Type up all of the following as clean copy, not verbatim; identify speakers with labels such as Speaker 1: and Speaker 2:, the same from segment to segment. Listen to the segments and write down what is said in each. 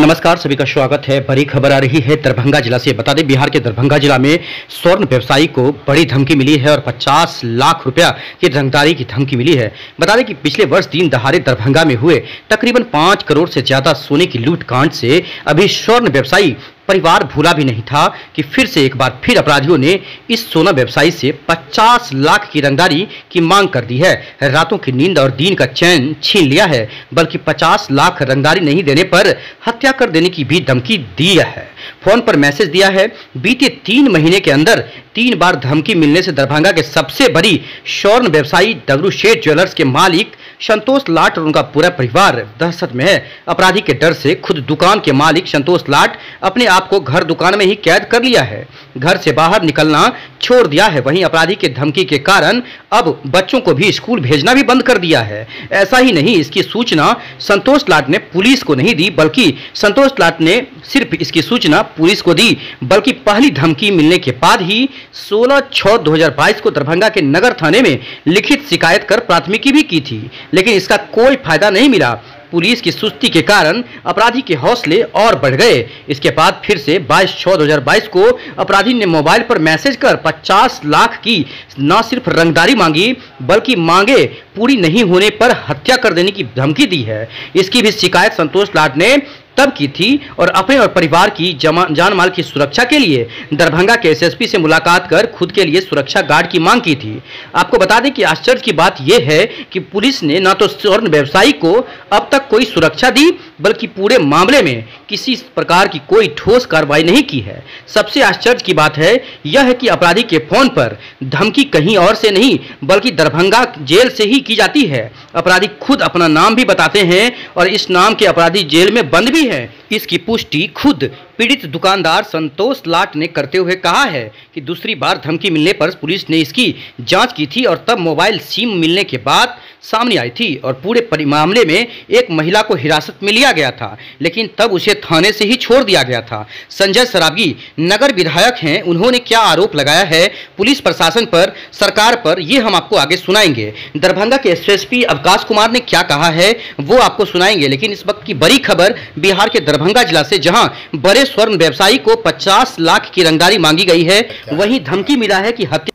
Speaker 1: नमस्कार, सभी का स्वागत है। बड़ी खबर आ रही है दरभंगा जिला से। बता दें, बिहार के दरभंगा जिला में स्वर्ण व्यवसायी को बड़ी धमकी मिली है और 50 लाख रुपया की रंगदारी की धमकी मिली है। बता दें कि पिछले वर्ष दिन दहाड़े दरभंगा में हुए तकरीबन 5 करोड़ से ज्यादा सोने की लूट कांड से अभी स्वर्ण व्यवसायी परिवार भूला भी नहीं था कि फिर से एक बार फिर अपराधियों ने इस सोना व्यवसायी से 50 लाख की रंगदारी की मांग कर दी है। रातों की नींद और दिन का चैन छीन लिया है, बल्कि 50 लाख रंगदारी नहीं देने पर हत्या कर देने की भी धमकी दी है। फोन पर मैसेज दिया है। बीते 3 महीने के अंदर 3 बार धमकी मिलने से दरभंगा के सबसे बड़ी स्वर्ण व्यवसायी डब्ल्यू शेठ ज्वेलर्स के मालिक संतोष लाट और उनका पूरा परिवार दहशत में है। अपराधी के डर से खुद दुकान के मालिक संतोष लाट अपने आप को घर दुकान में ही कैद कर लिया है, घर से बाहर निकलना छोड़ दिया है। वहीं अपराधी के धमकी के कारण अब बच्चों को भी स्कूल भेजना भी बंद कर दिया है। ऐसा ही नहीं, इसकी सूचना संतोष लाट ने पुलिस को नहीं दी, बल्कि संतोष लाट ने सिर्फ इसकी सूचना पुलिस को दी, बल्कि पहली धमकी मिलने के बाद ही 16/6/2022 को दरभंगा के नगर थाने में लिखित शिकायत कर प्राथमिकी भी की थी, लेकिन इसका कोई फायदा नहीं मिला। पुलिस की सुस्ती के कारण अपराधी के हौसले और बढ़ गए। इसके बाद फिर से 22/6/2022 को अपराधी ने मोबाइल पर मैसेज कर 50 लाख की न सिर्फ रंगदारी मांगी, बल्कि मांगे पूरी नहीं होने पर हत्या कर देने की धमकी दी है। इसकी भी शिकायत संतोष लाट ने तब की थी और अपने और परिवार की जान माल की सुरक्षा के लिए दरभंगा के एसएसपी से मुलाकात कर खुद के लिए सुरक्षा गार्ड की मांग की थी। आपको बता दें कि आश्चर्य की बात यह है कि पुलिस ने न तो स्वर्ण व्यवसायी को अब तक कोई सुरक्षा दी, बल्कि पूरे मामले में किसी प्रकार की कोई ठोस कार्रवाई नहीं की है। सबसे आश्चर्य की बात है यह है कि अपराधी के फोन पर धमकी कहीं और से नहीं, बल्कि दरभंगा जेल से ही की जाती है। अपराधी खुद अपना नाम भी बताते हैं और इस नाम के अपराधी जेल में बंद भी है। इसकी पुष्टि खुद पीड़ित दुकानदार संतोष लाट ने करते हुए कहा है कि दूसरी बार धमकी मिलने पर पुलिस ने इसकी जांच की थी और तब मोबाइल सिम मिलने के बाद सामने आई थी और पूरे मामले में एक महिला को हिरासत में लिया गया था, लेकिन तब उसे थाने से ही छोड़ दिया गया था। संजय सराबगी नगर विधायक हैं, उन्होंने क्या आरोप लगाया है पुलिस प्रशासन पर, सरकार पर, ये हम आपको आगे सुनाएंगे। दरभंगा के एसएसपी अवकाश कुमार ने क्या कहा है वो आपको सुनाएंगे, लेकिन इस वक्त की बड़ी खबर बिहार के दरभंगा जिला से, जहां बड़े स्वर्ण व्यवसायी को 50 लाख की रंगदारी मांगी गई है, वहीं धमकी मिला है कि हत्या।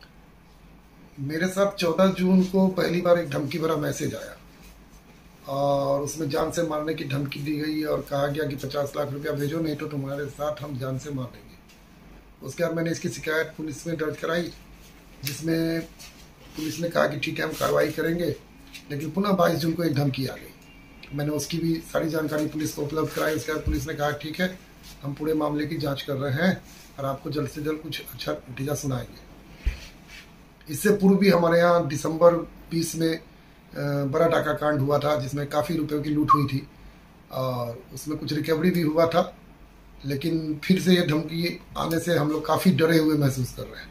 Speaker 2: मेरे साथ 14 जून को पहली बार एक धमकी भरा मैसेज आया और उसमें जान से मारने की धमकी दी गई और कहा गया कि 50 लाख रुपया भेजो, नहीं तो तुम्हारे साथ हम जान से मार देंगे। उसके बाद मैंने इसकी शिकायत पुलिस में दर्ज कराई, जिसमें पुलिस ने कहा कि ठीक है हम कार्रवाई करेंगे, लेकिन पुनः 22 जून को एक धमकी आ गई। मैंने उसकी भी सारी जानकारी पुलिस को उपलब्ध कराई। उसके बाद पुलिस ने कहा ठीक है हम पूरे मामले की जाँच कर रहे हैं और आपको जल्द से जल्द कुछ अच्छा नतीजा सुनाएंगे। इससे पूर्व भी हमारे यहाँ दिसंबर 20 में बड़ा डाका कांड हुआ था, जिसमें काफ़ी रुपयों की लूट हुई थी और उसमें कुछ रिकवरी भी हुआ था, लेकिन फिर से ये धमकी आने से हम लोग काफ़ी डरे हुए महसूस कर रहे हैं।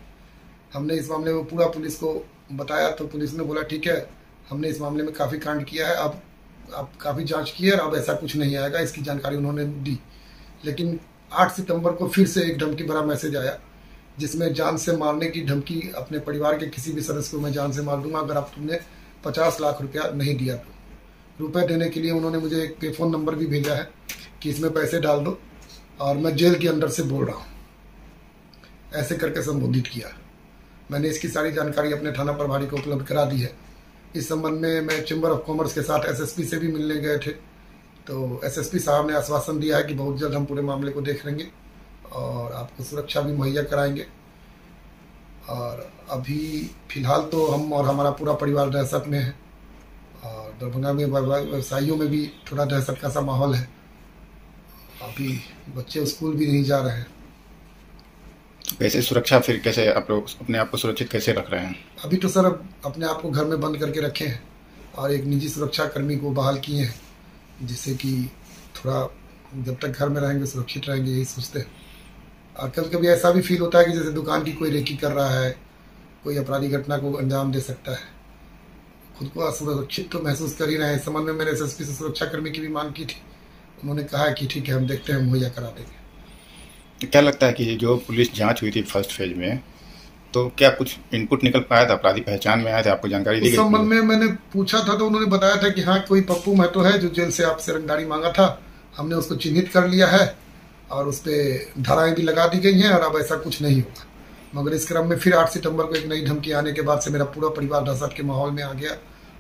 Speaker 2: हमने इस मामले में पूरा पुलिस को बताया तो पुलिस ने बोला ठीक है हमने इस मामले में काफ़ी कांड किया है, अब काफ़ी जाँच की है और अब ऐसा कुछ नहीं आएगा, इसकी जानकारी उन्होंने दी। लेकिन 8 सितंबर को फिर से एक धमकी भरा मैसेज आया, जिसमें जान से मारने की धमकी, अपने परिवार के किसी भी सदस्य को मैं जान से मार दूंगा अगर आप तुमने 50 लाख रुपया नहीं दिया तो। रुपए देने के लिए उन्होंने मुझे एक पे फोन नंबर भी भेजा है कि इसमें पैसे डाल दो और मैं जेल के अंदर से बोल रहा हूँ, ऐसे करके संबोधित किया। मैंने इसकी सारी जानकारी अपने थाना प्रभारी को उपलब्ध करा दी है। इस संबंध में मैं चैम्बर ऑफ कॉमर्स के साथ एसएसपी से भी मिलने गए थे, तो एसएसपी साहब ने आश्वासन दिया है कि बहुत जल्द हम पूरे मामले को देख लेंगे और आपको सुरक्षा भी मुहैया कराएंगे। और अभी फिलहाल तो हम और हमारा पूरा परिवार दहशत में है और दरभंगा में व्यवसायियों में भी थोड़ा दहशत का सा माहौल है। अभी बच्चे स्कूल भी नहीं जा रहे हैं।
Speaker 3: वैसे सुरक्षा फिर कैसे आप लोग अपने आप को सुरक्षित कैसे रख रहे हैं?
Speaker 2: अभी तो सर अपने आप को घर में बंद करके रखे हैं और एक निजी सुरक्षा कर्मी को बहाल किए हैं, जिससे कि थोड़ा जब तक घर में रहेंगे सुरक्षित रहेंगे, यही सोचते हैं। और कभी कभी ऐसा भी फील होता है कि जैसे दुकान की कोई रेकी कर रहा है, कोई अपराधी घटना को अंजाम दे सकता है। खुद को असुरक्षित तो महसूस कर ही रहे हैं। इस संबंध में मैंने एसएसपी से सुरक्षा कर्मी की भी मांग की थी, उन्होंने कहा कि ठीक है हम देखते हैं, मुहैया करा देंगे।
Speaker 3: तो क्या लगता है कि जो पुलिस जांच हुई थी फर्स्ट फेज में, तो क्या कुछ इनपुट निकल पाया था, अपराधी पहचान में आया था, आपको जानकारी दी गई?
Speaker 2: इस संबंध में मैंने पूछा था तो उन्होंने बताया था कि हाँ कोई पप्पू महतो है जो जेल से आपसे रंगदारी मांगा था हमने उसको चिन्हित कर लिया है और उस पर धाराएं भी लगा दी गई हैं और अब ऐसा कुछ नहीं होगा। मगर इस क्रम में फिर 8 सितंबर को एक नई धमकी आने के बाद से मेरा पूरा परिवार दहशत के माहौल में आ गया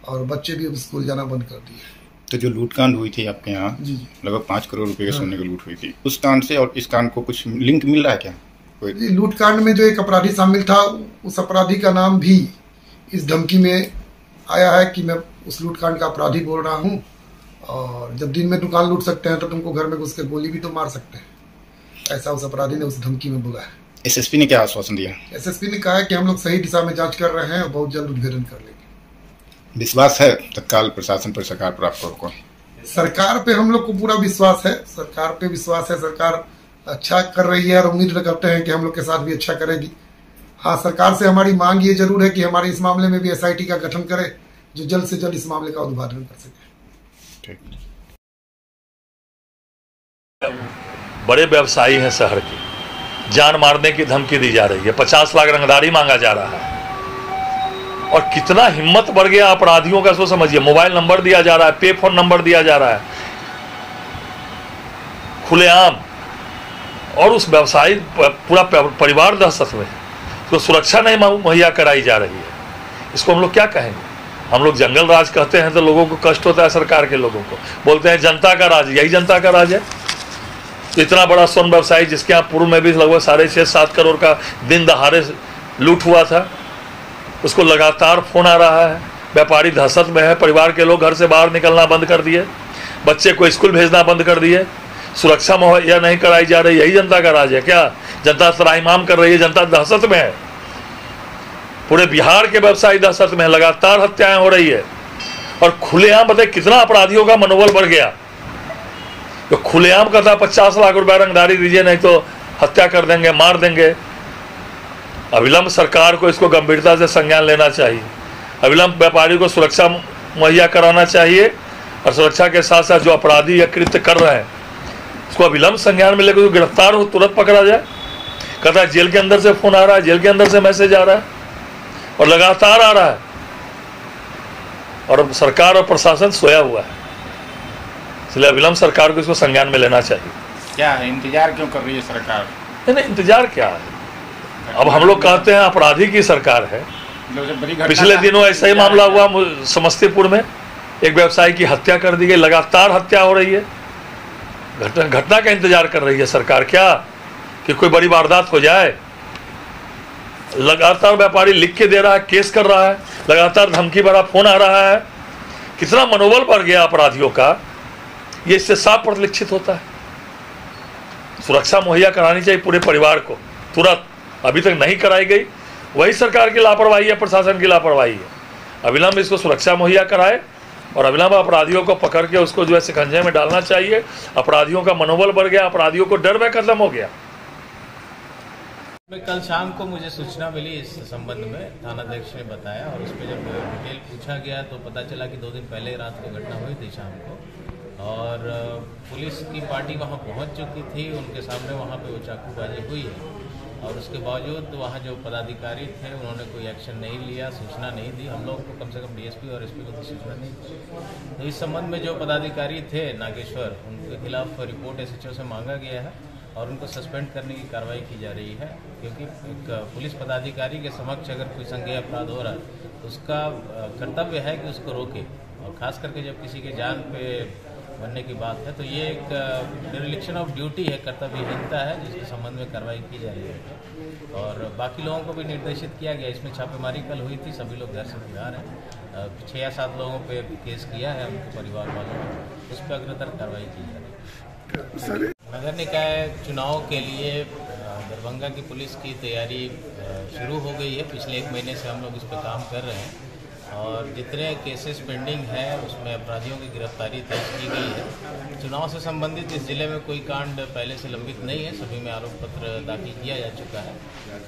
Speaker 2: और बच्चे भी अब स्कूल जाना बंद कर दिए।
Speaker 3: तो जो लूटकांड हुई थी आपके यहाँ,
Speaker 2: जी
Speaker 3: लगभग 5 करोड़ रुपए के सोने की लूट हुई थी, उस कांड से और इस कांड को कुछ लिंक मिल रहा है क्या?
Speaker 2: जी, लूटकांड में जो एक अपराधी शामिल था, उस अपराधी का नाम भी इस धमकी में आया है कि मैं उस लूटकांड का अपराधी बोल रहा हूँ और जब दिन में दुकान लूट सकते हैं तो तुमको घर में घुस कर गोली भी तो मार सकते हैं, ऐसा उस अपराधी ने उस धमकी में बोला है।
Speaker 3: एसएसपी ने क्या आश्वासन दिया?
Speaker 2: एसएसपी ने कहा है कि हम लोग सही दिशा में जांच कर रहे हैं और बहुत जल्द उद्भेदन कर लेंगे।
Speaker 3: विश्वास है तत्काल प्रशासन पर, सरकार पर आपको?
Speaker 2: सरकार पे हम लोग को पूरा विश्वास है, सरकार पे विश्वास है। सरकार अच्छा कर रही है और उम्मीद करते हैं कि हम लोग के साथ भी अच्छा करेगी। हाँ, सरकार से हमारी मांग ये जरूर है कि हमारे इस मामले में भी एसआईटी का गठन करे जो जल्द से जल्द इस मामले का उद्घाटन कर सके।
Speaker 4: बड़े व्यवसायी हैं शहर के, जान मारने की धमकी दी जा रही है, 50 लाख रंगदारी मांगा जा रहा है। और कितना हिम्मत बढ़ गया अपराधियों का, सो समझिए। मोबाइल नंबर दिया जा रहा है, पे फोन नंबर दिया जा रहा है खुलेआम, और उस व्यवसायी पूरा परिवार दहशत में, तो सुरक्षा नहीं मुहैया कराई जा रही है। इसको हम लोग क्या कहेंगे? हम लोग जंगल राज कहते हैं तो लोगों को कष्ट होता है, सरकार के लोगों को बोलते हैं जनता का राज। यही जनता का राज है। तो इतना बड़ा स्वर्ण व्यवसायी जिसके यहाँ पूर्व में भी लगभग 6.5-7 करोड़ का दिन दहाड़े लूट हुआ था, उसको लगातार फोन आ रहा है। व्यापारी दहशत में है, परिवार के लोग घर से बाहर निकलना बंद कर दिए, बच्चे को स्कूल भेजना बंद कर दिए, सुरक्षा मुहैया नहीं कराई जा रही। यही जनता का राज है क्या? जनता त्राहिमाम कर रही है, जनता दहशत में है। पूरे बिहार के व्यवसायी दहशत में है, लगातार हत्याएं हो रही है और खुलेआम। बताइए कितना अपराधियों का मनोबल बढ़ गया। तो खुलेआम कहता 50 लाख रुपया रंगदारी दीजिए नहीं तो हत्या कर देंगे, मार देंगे। अविलंब सरकार को इसको गंभीरता से संज्ञान लेना चाहिए। अविलंब व्यापारी को सुरक्षा मुहैया कराना चाहिए और सुरक्षा के साथ साथ जो अपराधी या कृत्य कर रहे हैं उसको अविलंब संज्ञान में लेकर गिरफ्तार हो, तुरंत पकड़ा जाए। कहता है जेल के अंदर से फोन आ रहा है, जेल के अंदर से मैसेज आ रहा है और लगातार आ रहा है, और सरकार और प्रशासन सोया हुआ है। इसलिए अविलंब सरकार को इसको संज्ञान में लेना चाहिए।
Speaker 3: क्या है, इंतजार क्यों कर रही है सरकार?
Speaker 4: नहीं, इंतजार क्या है? अब हम लोग कहते हैं अपराधी की सरकार है। पिछले दिनों ऐसा ही मामला हुआ समस्तीपुर में, एक व्यवसायी की हत्या कर दी गई। लगातार हत्या हो रही है, घटना का इंतजार कर रही है सरकार क्या कि कोई बड़ी वारदात हो जाए? लगातार व्यापारी लिख के दे रहा है, केस कर रहा है, लगातार धमकी भरा फोन आ रहा है। कितना मनोबल बढ़ गया अपराधियों का, ये इससे साफ परिलक्षित होता है। सुरक्षा मुहैया करानी चाहिए पूरे परिवार को तुरंत। अभी तक नहीं कराई गई, वही सरकार की लापरवाही है, प्रशासन की लापरवाही है। अविलंब इसको सुरक्षा मुहैया कराए और अविलंब अपराधियों को पकड़ के उसको जो है शिकंजे में डालना चाहिए। अपराधियों का मनोबल बढ़ गया, अपराधियों को डर में खत्म हो गया।
Speaker 5: कल शाम को मुझे सूचना मिली इस संबंध में, थानाध्यक्ष ने बताया और उस पर जब डिटेल पूछा गया तो पता चला कि 2 दिन पहले रात को घटना हुई थी शाम को, और पुलिस की पार्टी वहां पहुंच चुकी थी। उनके सामने वहां पे वो चाकूबाजी हुई है और उसके बावजूद वहाँ जो पदाधिकारी थे उन्होंने कोई एक्शन नहीं लिया, सूचना नहीं दी। हम लोग को कम से कम डीएसपी और एसपी को तो सूचना नहीं दी। तो इस संबंध में जो पदाधिकारी थे नागेश्वर, उनके खिलाफ रिपोर्ट एसएचओ से मांगा गया है और उनको सस्पेंड करने की कार्रवाई की जा रही है, क्योंकि एक पुलिस पदाधिकारी के समक्ष अगर कोई संज्ञेय अपराध हो रहा है तो उसका कर्तव्य है कि उसको रोके, और खास करके जब किसी के जान पे बनने की बात है तो ये एक डिरेलिक्शन ऑफ ड्यूटी है, कर्तव्यहीनता है, जिसके संबंध में कार्रवाई की जा रही है। और बाकी लोगों को भी निर्देशित किया गया। इसमें छापेमारी कल हुई थी, सभी लोग घर से फरार हैं। 6 या 7 लोगों पे केस किया है उनके परिवार वालों ने, उस पर अग्रतर कार्रवाई की जा रही है। नगर निकाय चुनाव के लिए दरभंगा की पुलिस की तैयारी शुरू हो गई है। पिछले 1 महीने से हम लोग इस पर काम कर रहे हैं और जितने केसेस पेंडिंग है उसमें अपराधियों की गिरफ्तारी तय की गई है। चुनाव से संबंधित इस जिले में कोई कांड पहले से लंबित नहीं है, सभी में आरोप पत्र दाखिल किया जा चुका है।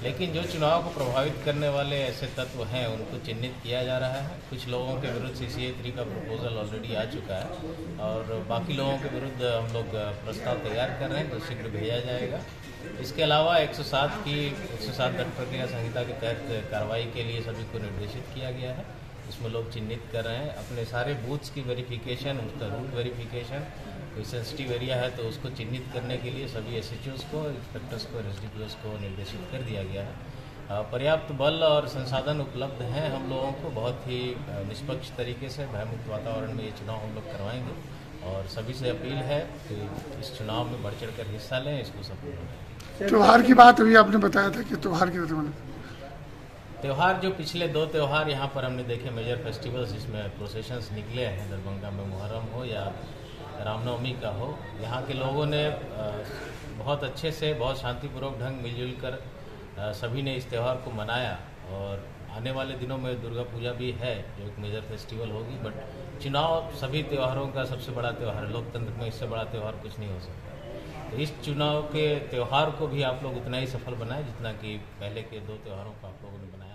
Speaker 5: लेकिन जो चुनाव को प्रभावित करने वाले ऐसे तत्व हैं उनको चिन्हित किया जा रहा है। कुछ लोगों के विरुद्ध CCA 3 का प्रपोजल ऑलरेडी आ चुका है और बाकी लोगों के विरुद्ध हम लोग प्रस्ताव तैयार कर रहे हैं, तो शीघ्र भेजा जाएगा। इसके अलावा 107 दंड प्रक्रिया संहिता के तहत कार्रवाई के लिए सभी को निर्देशित किया गया है। इसमें लोग चिन्हित कर रहे हैं, अपने सारे बूथ्स की वेरिफिकेशन, उसका रूट वेरिफिकेशन कोई सेंसिटिव एरिया है तो उसको चिन्हित करने के लिए सभी एसएचओस को, इंस्पेक्टर्स को, एसडीपीओस को निर्देशित कर दिया गया है। पर्याप्त बल और संसाधन उपलब्ध हैं हम लोगों को। बहुत ही निष्पक्ष तरीके से भयमुक्त वातावरण में ये चुनाव हम लोग करवाएंगे और सभी से अपील है कि इस चुनाव में बढ़ चढ़ कर हिस्सा लें, इसको सफल बनाएं।
Speaker 6: त्योहार की बात अभी आपने बताया था कि त्योहार की
Speaker 5: त्यौहार जो पिछले 2 त्यौहार यहाँ पर हमने देखे मेजर फेस्टिवल्स, जिसमें प्रोसेशंस निकले हैं, दरभंगा में मुहर्रम हो या रामनवमी का हो, यहाँ के लोगों ने बहुत अच्छे से, बहुत शांतिपूर्वक ढंग मिलजुल कर सभी ने इस त्यौहार को मनाया। और आने वाले दिनों में दुर्गा पूजा भी है जो एक मेजर फेस्टिवल होगी, बट चुनाव सभी त्योहारों का सबसे बड़ा त्यौहार है। लोकतंत्र में इससे बड़ा त्यौहार कुछ नहीं हो सकता। तो इस चुनाव के त्यौहार को भी आप लोग उतना ही सफल बनाएं जितना कि पहले के 2 त्योहारों को आप लोगों ने बनाया।